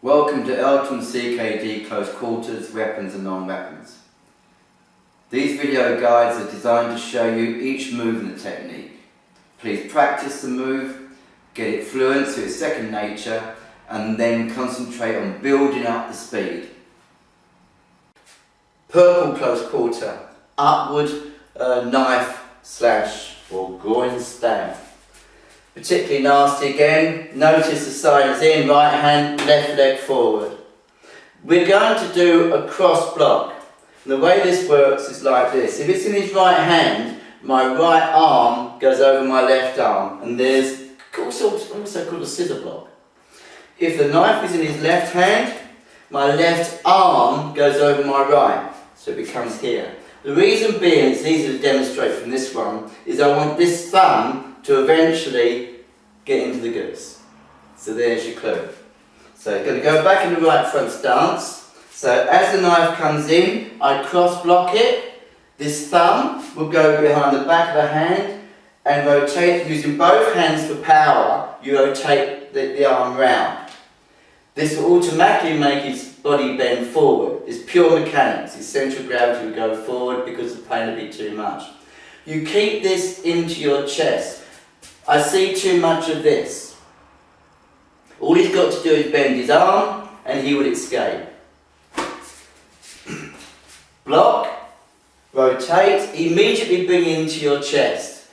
Welcome to Eltham CKD Close Quarters, Weapons and Non-Weapons. These video guides are designed to show you each movement technique. Please practice the move, get it fluent so it's second nature, and then concentrate on building up the speed. Purple close quarter, upward knife slash or groin stab. Particularly nasty again. Notice the sign is in, right hand, left leg forward. We're going to do a cross block. And the way this works is like this. If it's in his right hand, my right arm goes over my left arm, and there's also called a scissor block. If the knife is in his left hand, my left arm goes over my right, so it becomes here. The reason being, it's easy to demonstrate from this one, is I want this thumb to eventually get into the goose. So there's your clue. So you're going to go back in the right front stance. So as the knife comes in, I cross block it. This thumb will go behind the back of the hand and rotate, using both hands for power, you rotate the arm round. This will automatically make his body bend forward. It's pure mechanics. His central gravity will go forward because the pain will be too much. You keep this into your chest. I see too much of this. All he's got to do is bend his arm and he will escape. Block, rotate, immediately bring into your chest.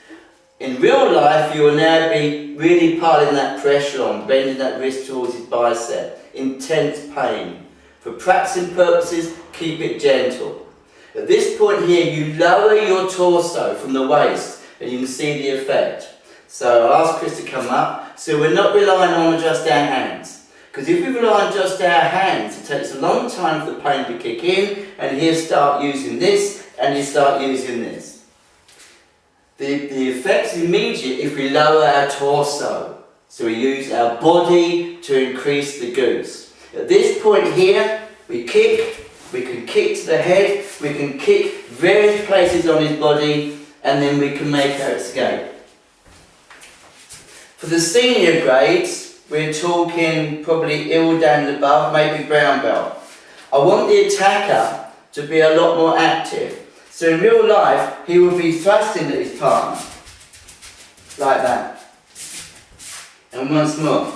In real life, you will now be really piling that pressure on, bending that wrist towards his bicep. Intense pain. For practicing purposes, keep it gentle. At this point here, you lower your torso from the waist and you can see the effect. So I'll ask Chris to come up. So we're not relying on just our hands. Because if we rely on just our hands, it takes a long time for the pain to kick in, and he'll start using this, and he'll start using this. The effect's immediate if we lower our torso. So we use our body to increase the goose. At this point here, we kick, we can kick to the head, we can kick various places on his body, and then we can make our escape. For the senior grades, we're talking probably ill down and above, maybe brown belt. I want the attacker to be a lot more active. So in real life, he will be thrusting at his palm, like that. And once more.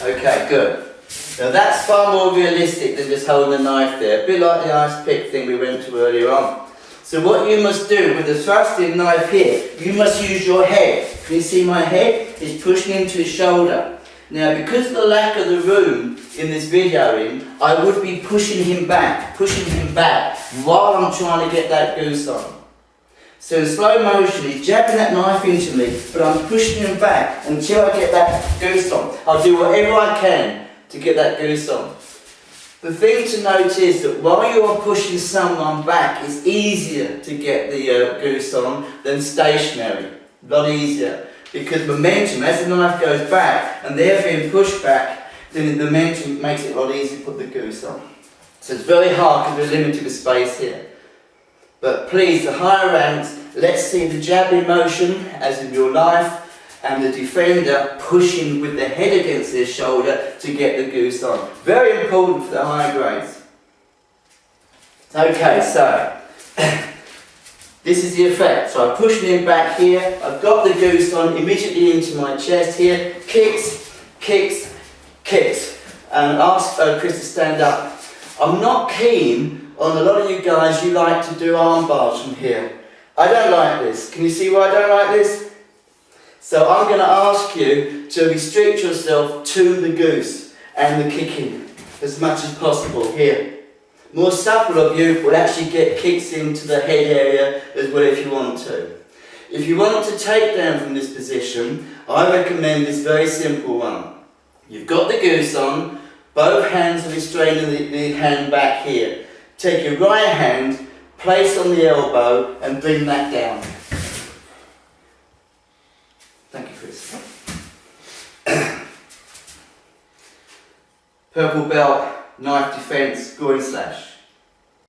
Okay, good. Now that's far more realistic than just holding the knife there, a bit like the ice pick thing we went to earlier on. So what you must do with the thrusting knife here, you must use your head. Can you see my head? It's pushing into his shoulder. Now because of the lack of the room in this videoing, I would be pushing him back while I'm trying to get that goose on. So in slow motion, he's jabbing that knife into me, but I'm pushing him back until I get that goose on. I'll do whatever I can to get that goose on. The thing to note is that while you are pushing someone back, it's easier to get the goose on than stationary. A lot easier. Because momentum, as the knife goes back and they're being pushed back, then the momentum makes it a lot easier to put the goose on. So it's very hard because we're limited with space here. But please, the higher ranks, let's see the jabbing motion as in real life, and the defender pushing with the head against their shoulder to get the goose on. Very important for the higher grades. Okay, so this is the effect. So I'm pushing him back here, I've got the goose on immediately into my chest here, kicks, kicks, kicks, and ask Chris to stand up. I'm not keen on a lot of you guys, you like to do arm bars from here. I don't like this. Can you see why I don't like this? So I'm going to ask you to restrict yourself to the goose and the kicking as much as possible here. More supple of you will actually get kicks into the head area as well if you want to. If you want to take down from this position, I recommend this very simple one. You've got the goose on, both hands are restraining the hand back here. Take your right hand, place on the elbow and bring that down. Thank you, Chris. Purple belt, knife defense, groin slash.